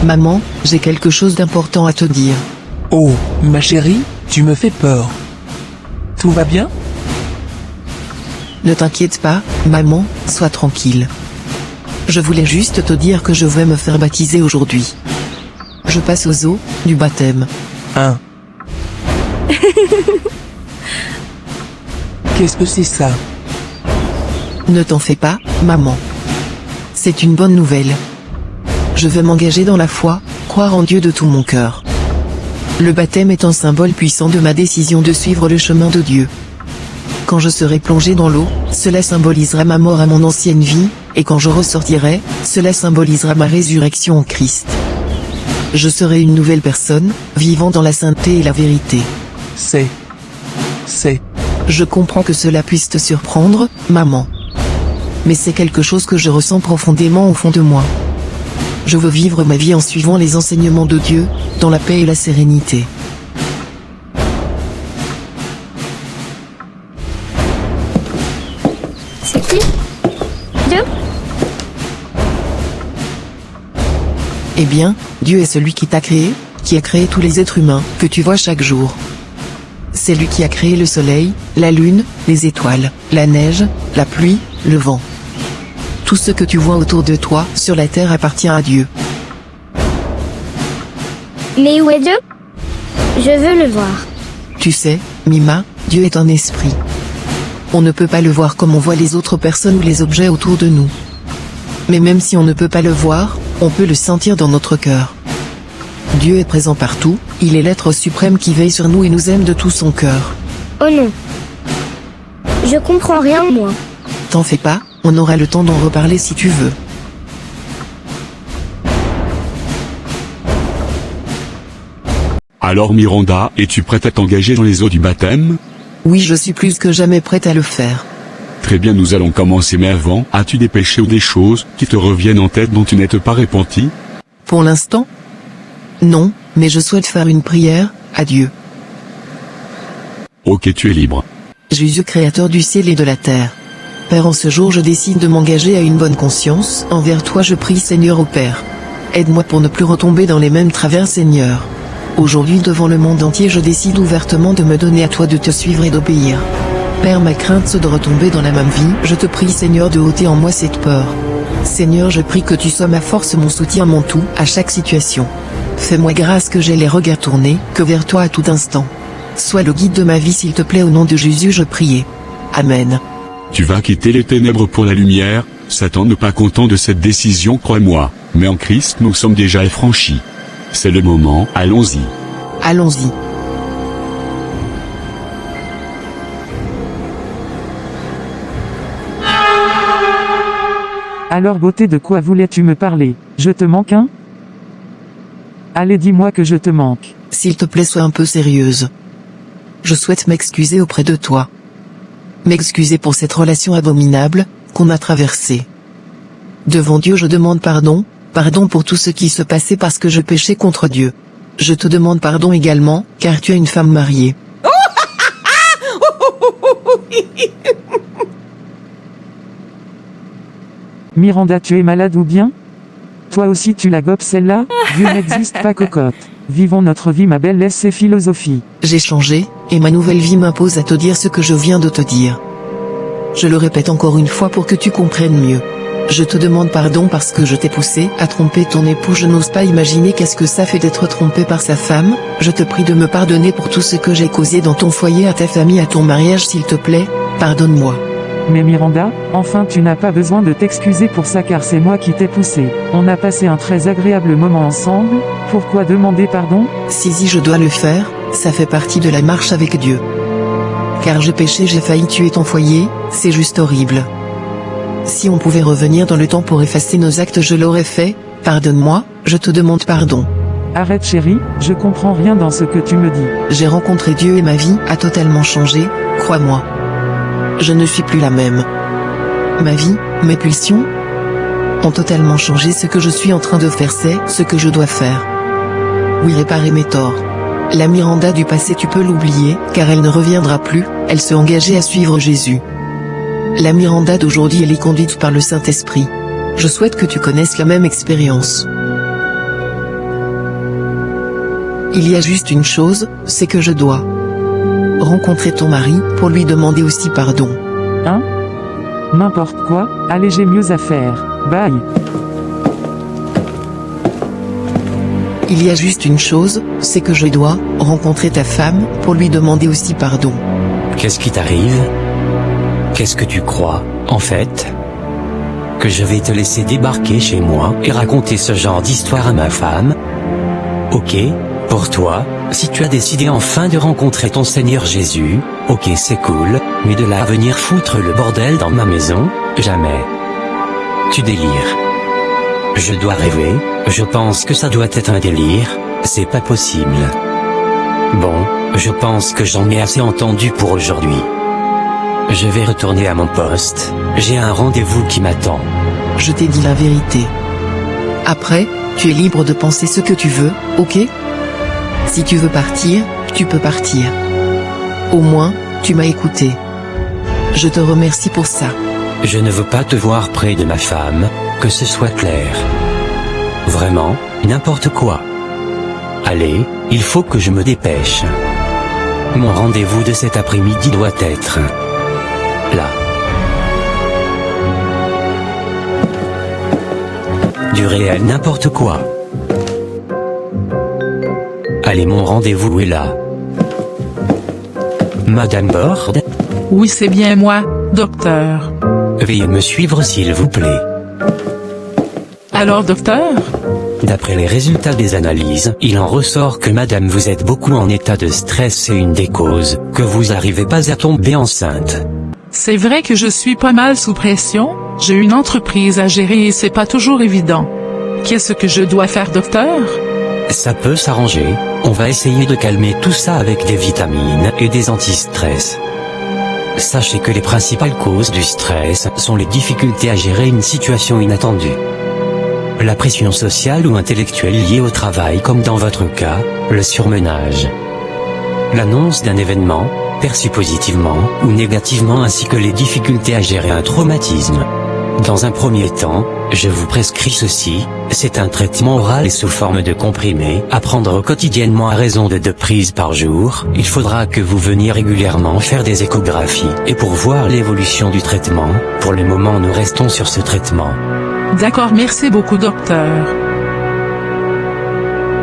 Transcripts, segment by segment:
Maman, j'ai quelque chose d'important à te dire. Oh, ma chérie, tu me fais peur. Tout va bien? Ne t'inquiète pas, maman, sois tranquille. Je voulais juste te dire que je vais me faire baptiser aujourd'hui. Je passe aux eaux du baptême. Hein? Qu'est-ce que c'est ça? Ne t'en fais pas, maman. C'est une bonne nouvelle. Je vais m'engager dans la foi, croire en Dieu de tout mon cœur. Le baptême est un symbole puissant de ma décision de suivre le chemin de Dieu. Quand je serai plongé dans l'eau, cela symbolisera ma mort à mon ancienne vie, et quand je ressortirai, cela symbolisera ma résurrection en Christ. Je serai une nouvelle personne, vivant dans la sainteté et la vérité. C'est... Je comprends que cela puisse te surprendre, maman. Mais c'est quelque chose que je ressens profondément au fond de moi. Je veux vivre ma vie en suivant les enseignements de Dieu, dans la paix et la sérénité. C'est qui? Dieu? Eh bien, Dieu est celui qui t'a créé, qui a créé tous les êtres humains que tu vois chaque jour. C'est lui qui a créé le soleil, la lune, les étoiles, la neige, la pluie, le vent. Tout ce que tu vois autour de toi, sur la terre, appartient à Dieu. Mais où est Dieu? Je veux le voir. Tu sais, Mima, Dieu est un esprit. On ne peut pas le voir comme on voit les autres personnes ou les objets autour de nous. Mais même si on ne peut pas le voir, on peut le sentir dans notre cœur. Dieu est présent partout, il est l'être suprême qui veille sur nous et nous aime de tout son cœur. Oh non. Je comprends rien, moi. T'en fais pas, on aura le temps d'en reparler si tu veux. Alors Miranda, es-tu prête à t'engager dans les eaux du baptême? Oui, je suis plus que jamais prête à le faire. Très bien, nous allons commencer, mais avant, as-tu des péchés ou des choses qui te reviennent en tête dont tu n'es pas repenti? Pour l'instant? Non, mais je souhaite faire une prière à Dieu. Ok, tu es libre. Jésus, créateur du ciel et de la terre. Père, en ce jour je décide de m'engager à une bonne conscience. Envers toi je prie, Seigneur, ô Père. Aide-moi pour ne plus retomber dans les mêmes travers, Seigneur. Aujourd'hui, devant le monde entier, je décide ouvertement de me donner à toi, de te suivre et d'obéir. Père, ma crainte c'est de retomber dans la même vie. Je te prie, Seigneur, de ôter en moi cette peur. Seigneur, je prie que tu sois ma force, mon soutien, mon tout, à chaque situation. Fais-moi grâce que j'aie les regards tournés que vers toi à tout instant. Sois le guide de ma vie, s'il te plaît, au nom de Jésus je prie. Amen. Tu vas quitter les ténèbres pour la lumière. Satan n'est pas content de cette décision, crois-moi. Mais en Christ nous sommes déjà affranchis. C'est le moment, allons-y. Allons-y. Alors beauté, de quoi voulais-tu me parler? Je te manque, hein? Allez, dis-moi que je te manque. S'il te plaît, sois un peu sérieuse. Je souhaite m'excuser auprès de toi. M'excuser pour cette relation abominable qu'on a traversée. Devant Dieu, je demande pardon, pardon pour tout ce qui se passait parce que je péchais contre Dieu. Je te demande pardon également, car tu es une femme mariée. Miranda, tu es malade ou bien? Toi aussi tu la gobes celle-là? Dieu n'existe pas, cocotte. Vivons notre vie, ma belle, laisse ces philosophies. J'ai changé, et ma nouvelle vie m'impose à te dire ce que je viens de te dire. Je le répète encore une fois pour que tu comprennes mieux. Je te demande pardon parce que je t'ai poussé à tromper ton époux. Je n'ose pas imaginer qu'est-ce que ça fait d'être trompé par sa femme. Je te prie de me pardonner pour tout ce que j'ai causé dans ton foyer, à ta famille, à ton mariage, s'il te plaît, pardonne-moi. Mais Miranda, enfin tu n'as pas besoin de t'excuser pour ça car c'est moi qui t'ai poussé. On a passé un très agréable moment ensemble, pourquoi demander pardon? Si je dois le faire, ça fait partie de la marche avec Dieu. Car j'ai péché, j'ai failli tuer ton foyer, c'est juste horrible. Si on pouvait revenir dans le temps pour effacer nos actes, je l'aurais fait. Pardonne-moi, je te demande pardon. Arrête chérie, je comprends rien dans ce que tu me dis. J'ai rencontré Dieu et ma vie a totalement changé, crois-moi. Je ne suis plus la même. Ma vie, mes pulsions ont totalement changé. Ce que je suis en train de faire, c'est ce que je dois faire. Oui, réparer mes torts. La Miranda du passé, tu peux l'oublier, car elle ne reviendra plus. Elle s'est engagée à suivre Jésus. La Miranda d'aujourd'hui, elle est conduite par le Saint-Esprit. Je souhaite que tu connaisses la même expérience. Il y a juste une chose, c'est que je dois rencontrer ton mari pour lui demander aussi pardon. Hein? N'importe quoi, allez, j'ai mieux à faire. Bye. Il y a juste une chose, c'est que je dois rencontrer ta femme pour lui demander aussi pardon. Qu'est-ce qui t'arrive? Qu'est-ce que tu crois, en fait? Que je vais te laisser débarquer chez moi et raconter ce genre d'histoire à ma femme? Ok, pour toi, si tu as décidé enfin de rencontrer ton Seigneur Jésus, ok, c'est cool, mais de là à venir foutre le bordel dans ma maison, jamais. Tu délires. Je dois rêver, je pense que ça doit être un délire, c'est pas possible. Bon, je pense que j'en ai assez entendu pour aujourd'hui. Je vais retourner à mon poste, j'ai un rendez-vous qui m'attend. Je t'ai dit la vérité. Après, tu es libre de penser ce que tu veux, ok? Si tu veux partir, tu peux partir. Au moins, tu m'as écouté. Je te remercie pour ça. Je ne veux pas te voir près de ma femme, que ce soit clair. Vraiment, n'importe quoi. Allez, il faut que je me dépêche. Mon rendez-vous de cet après-midi doit être là. Du réel n'importe quoi. Allez, mon rendez-vous est là. Madame Borde? Oui, c'est bien moi, docteur. Veuillez me suivre s'il vous plaît. Alors, docteur? D'après les résultats des analyses, il en ressort que madame vous êtes beaucoup en état de stress, c'est une des causes, que vous n'arrivez pas à tomber enceinte. C'est vrai que je suis pas mal sous pression, j'ai une entreprise à gérer et c'est pas toujours évident. Qu'est-ce que je dois faire, docteur? Ça peut s'arranger, on va essayer de calmer tout ça avec des vitamines et des anti-stress. Sachez que les principales causes du stress sont les difficultés à gérer une situation inattendue. La pression sociale ou intellectuelle liée au travail, comme dans votre cas, le surmenage. L'annonce d'un événement, perçu positivement ou négativement, ainsi que les difficultés à gérer un traumatisme. Dans un premier temps, je vous prescris ceci, c'est un traitement oral et sous forme de comprimé, à prendre quotidiennement à raison de 2 prises par jour. Il faudra que vous veniez régulièrement faire des échographies, et pour voir l'évolution du traitement, pour le moment nous restons sur ce traitement. D'accord, merci beaucoup, docteur.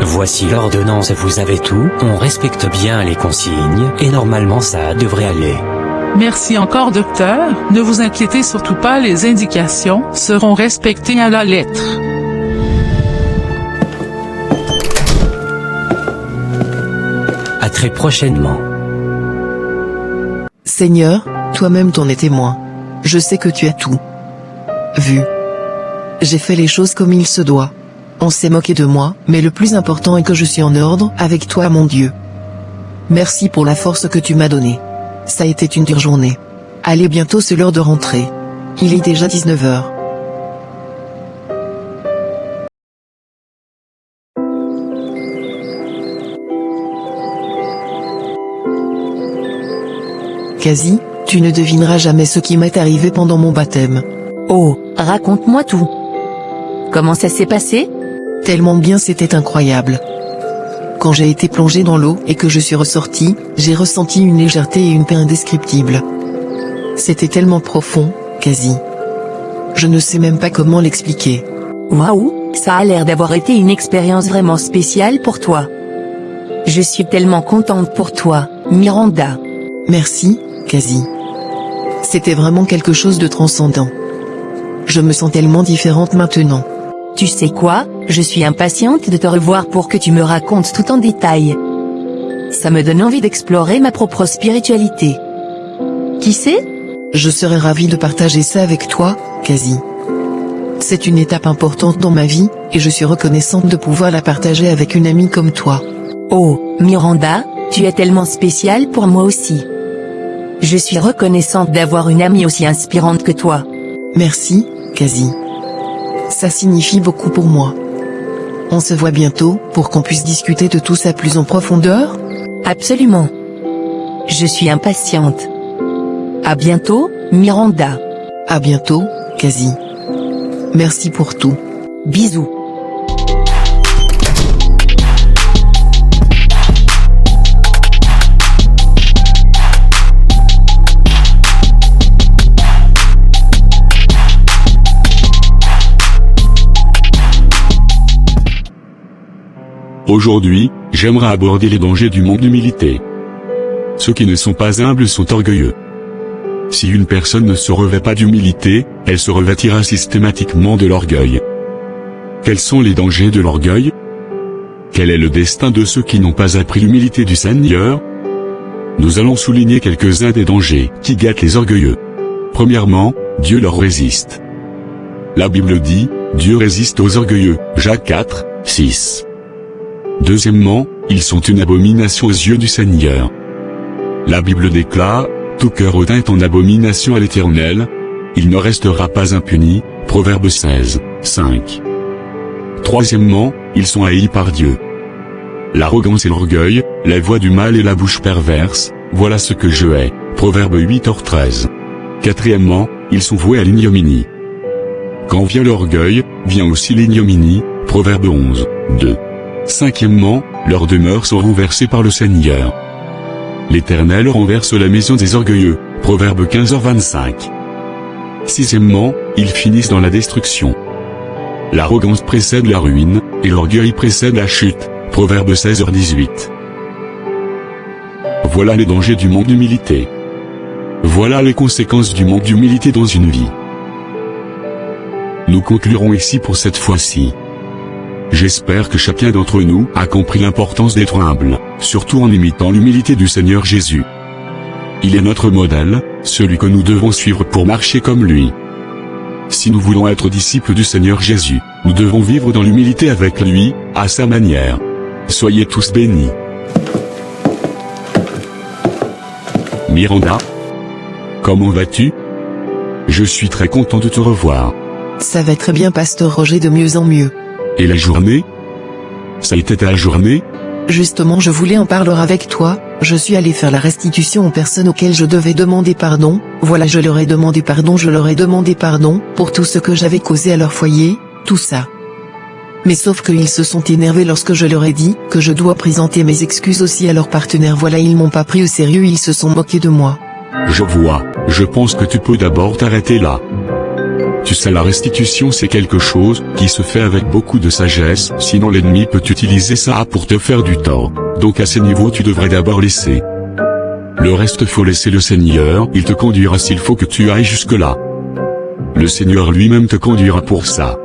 Voici l'ordonnance, vous avez tout, on respecte bien les consignes, et normalement ça devrait aller. Merci encore, docteur. Ne vous inquiétez surtout pas, les indications seront respectées à la lettre. À très prochainement. Seigneur, toi-même t'en es témoin. Je sais que tu as tout vu. J'ai fait les choses comme il se doit. On s'est moqué de moi, mais le plus important est que je suis en ordre avec toi, mon Dieu. Merci pour la force que tu m'as donnée. Ça a été une dure journée. Allez, bientôt c'est l'heure de rentrer. Il est déjà 19h. Quasi, tu ne devineras jamais ce qui m'est arrivé pendant mon baptême. Oh, raconte-moi tout. Comment ça s'est passé? Tellement bien, c'était incroyable. Quand j'ai été plongé dans l'eau et que je suis ressorti, j'ai ressenti une légèreté et une paix indescriptibles. C'était tellement profond, quasi. Je ne sais même pas comment l'expliquer. Waouh, ça a l'air d'avoir été une expérience vraiment spéciale pour toi. Je suis tellement contente pour toi, Miranda. Merci, quasi. C'était vraiment quelque chose de transcendant. Je me sens tellement différente maintenant. Tu sais quoi, je suis impatiente de te revoir pour que tu me racontes tout en détail. Ça me donne envie d'explorer ma propre spiritualité. Qui sait? Je serais ravie de partager ça avec toi, quasi. C'est une étape importante dans ma vie, et je suis reconnaissante de pouvoir la partager avec une amie comme toi. Oh, Miranda, tu es tellement spéciale pour moi aussi. Je suis reconnaissante d'avoir une amie aussi inspirante que toi. Merci, quasi. Ça signifie beaucoup pour moi. On se voit bientôt, pour qu'on puisse discuter de tout ça plus en profondeur? Absolument. Je suis impatiente. À bientôt, Miranda. À bientôt, quasi. Merci pour tout. Bisous. Aujourd'hui, j'aimerais aborder les dangers du manque d'humilité. Ceux qui ne sont pas humbles sont orgueilleux. Si une personne ne se revêt pas d'humilité, elle se revêtira systématiquement de l'orgueil. Quels sont les dangers de l'orgueil? Quel est le destin de ceux qui n'ont pas appris l'humilité du Seigneur? Nous allons souligner quelques-uns des dangers qui guettent les orgueilleux. Premièrement, Dieu leur résiste. La Bible dit, Dieu résiste aux orgueilleux, Jacques 4, 6. Deuxièmement, ils sont une abomination aux yeux du Seigneur. La Bible déclare, tout cœur hautain est en abomination à l'Éternel, il ne restera pas impuni, Proverbe 16, 5. Troisièmement, ils sont haïs par Dieu. L'arrogance et l'orgueil, la voix du mal et la bouche perverse, voilà ce que je hais, Proverbe 8h13. Quatrièmement, ils sont voués à l'ignominie. Quand vient l'orgueil, vient aussi l'ignominie, Proverbe 11, 2. Cinquièmement, leurs demeures sont renversées par le Seigneur. L'Éternel renverse la maison des orgueilleux, Proverbe 15h25. Sixièmement, ils finissent dans la destruction. L'arrogance précède la ruine, et l'orgueil précède la chute, Proverbe 16h18. Voilà les dangers du manque d'humilité. Voilà les conséquences du manque d'humilité dans une vie. Nous conclurons ici pour cette fois-ci. J'espère que chacun d'entre nous a compris l'importance d'être humble, surtout en imitant l'humilité du Seigneur Jésus. Il est notre modèle, celui que nous devons suivre pour marcher comme lui. Si nous voulons être disciples du Seigneur Jésus, nous devons vivre dans l'humilité avec lui, à sa manière. Soyez tous bénis. Miranda, comment vas-tu? Je suis très content de te revoir. Ça va très bien, Pasteur Roger, de mieux en mieux. Et la journée? Ça a été ta journée? Justement, je voulais en parler avec toi. Je suis allé faire la restitution aux personnes auxquelles je devais demander pardon. Voilà, je leur ai demandé pardon pour tout ce que j'avais causé à leur foyer, tout ça. Mais sauf qu'ils se sont énervés lorsque je leur ai dit que je dois présenter mes excuses aussi à leurs partenaires. Voilà, ils m'ont pas pris au sérieux, ils se sont moqués de moi. Je vois, je pense que tu peux d'abord t'arrêter là. Tu sais, la restitution c'est quelque chose qui se fait avec beaucoup de sagesse, sinon l'ennemi peut utiliser ça pour te faire du tort. Donc à ce niveau tu devrais d'abord laisser. Le reste faut laisser le Seigneur, il te conduira s'il faut que tu ailles jusque là. Le Seigneur lui-même te conduira pour ça.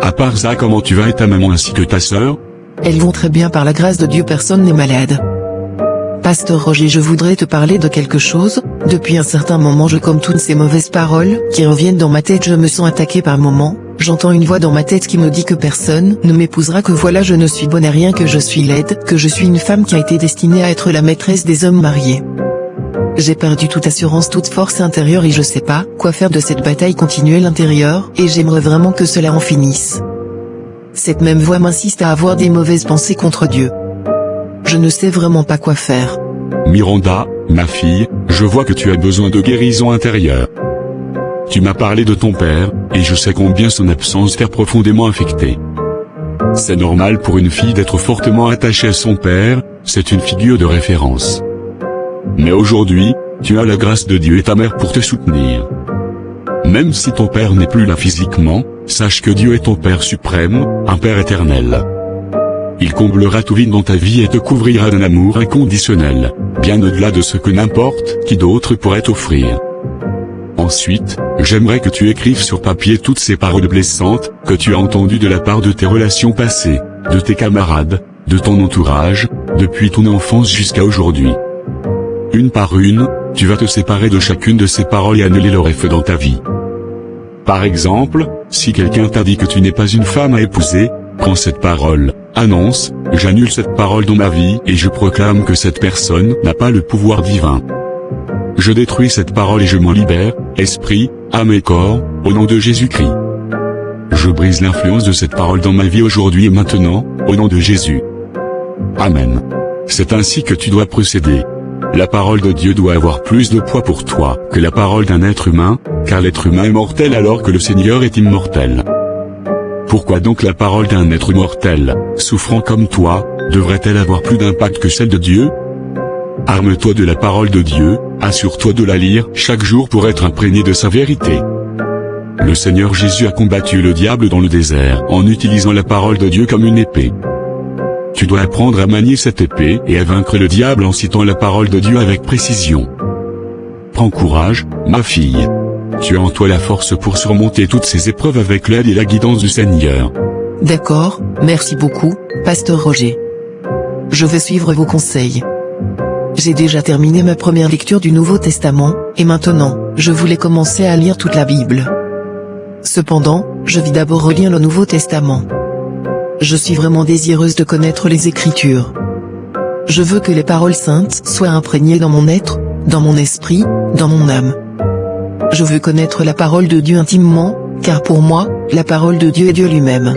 À part ça, comment tu vas et ta maman ainsi que ta sœur? Elles vont très bien par la grâce de Dieu, personne n'est malade. Pasteur Roger, je voudrais te parler de quelque chose. Depuis un certain moment, comme toutes ces mauvaises paroles qui reviennent dans ma tête, je me sens attaqué par moments. J'entends une voix dans ma tête qui me dit que personne ne m'épousera, que voilà, je ne suis bonne à rien, que je suis laide, que je suis une femme qui a été destinée à être la maîtresse des hommes mariés. J'ai perdu toute assurance, toute force intérieure et je sais pas quoi faire de cette bataille continuelle intérieure, et j'aimerais vraiment que cela en finisse. Cette même voix m'insiste à avoir des mauvaises pensées contre Dieu. Je ne sais vraiment pas quoi faire. Miranda, ma fille, je vois que tu as besoin de guérison intérieure. Tu m'as parlé de ton père, et je sais combien son absence t'a profondément affecté. C'est normal pour une fille d'être fortement attachée à son père, c'est une figure de référence. Mais aujourd'hui, tu as la grâce de Dieu et ta mère pour te soutenir. Même si ton père n'est plus là physiquement, sache que Dieu est ton Père suprême, un Père éternel. Il comblera tout vide dans ta vie et te couvrira d'un amour inconditionnel, bien au-delà de ce que n'importe qui d'autre pourrait t'offrir. Ensuite, j'aimerais que tu écrives sur papier toutes ces paroles blessantes que tu as entendues de la part de tes relations passées, de tes camarades, de ton entourage, depuis ton enfance jusqu'à aujourd'hui. Une par une, tu vas te séparer de chacune de ces paroles et annuler leur effet dans ta vie. Par exemple, si quelqu'un t'a dit que tu n'es pas une femme à épouser, prends cette parole, annonce, j'annule cette parole dans ma vie et je proclame que cette personne n'a pas le pouvoir divin. Je détruis cette parole et je m'en libère, esprit, âme et corps, au nom de Jésus-Christ. Je brise l'influence de cette parole dans ma vie aujourd'hui et maintenant, au nom de Jésus. Amen. C'est ainsi que tu dois procéder. La parole de Dieu doit avoir plus de poids pour toi que la parole d'un être humain, car l'être humain est mortel alors que le Seigneur est immortel. Pourquoi donc la parole d'un être mortel, souffrant comme toi, devrait-elle avoir plus d'impact que celle de Dieu? Arme-toi de la parole de Dieu, assure-toi de la lire chaque jour pour être imprégné de sa vérité. Le Seigneur Jésus a combattu le diable dans le désert en utilisant la parole de Dieu comme une épée. Tu dois apprendre à manier cette épée et à vaincre le diable en citant la parole de Dieu avec précision. Prends courage, ma fille. Tu as en toi la force pour surmonter toutes ces épreuves avec l'aide et la guidance du Seigneur. D'accord, merci beaucoup, Pasteur Roger. Je vais suivre vos conseils. J'ai déjà terminé ma première lecture du Nouveau Testament, et maintenant, je voulais commencer à lire toute la Bible. Cependant, je vais d'abord relire le Nouveau Testament. Je suis vraiment désireuse de connaître les Écritures. Je veux que les paroles saintes soient imprégnées dans mon être, dans mon esprit, dans mon âme. Je veux connaître la parole de Dieu intimement, car pour moi, la parole de Dieu est Dieu lui-même.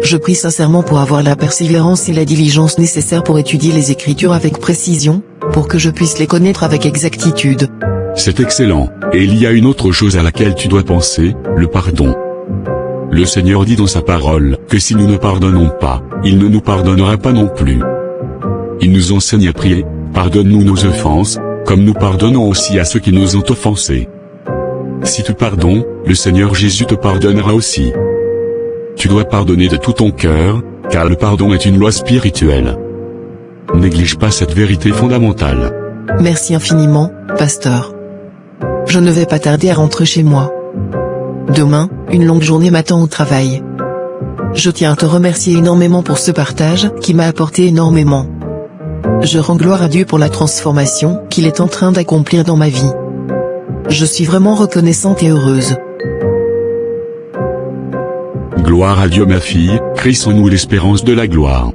Je prie sincèrement pour avoir la persévérance et la diligence nécessaires pour étudier les Écritures avec précision, pour que je puisse les connaître avec exactitude. C'est excellent, et il y a une autre chose à laquelle tu dois penser, le pardon. Le Seigneur dit dans sa parole, que si nous ne pardonnons pas, il ne nous pardonnera pas non plus. Il nous enseigne à prier, pardonne-nous nos offenses, comme nous pardonnons aussi à ceux qui nous ont offensés. Si tu pardonnes, le Seigneur Jésus te pardonnera aussi. Tu dois pardonner de tout ton cœur, car le pardon est une loi spirituelle. Néglige pas cette vérité fondamentale. Merci infiniment, Pasteur. Je ne vais pas tarder à rentrer chez moi. Demain, une longue journée m'attend au travail. Je tiens à te remercier énormément pour ce partage, qui m'a apporté énormément. Je rends gloire à Dieu pour la transformation qu'il est en train d'accomplir dans ma vie. Je suis vraiment reconnaissante et heureuse. Gloire à Dieu ma fille, Christ en nous l'espérance de la gloire.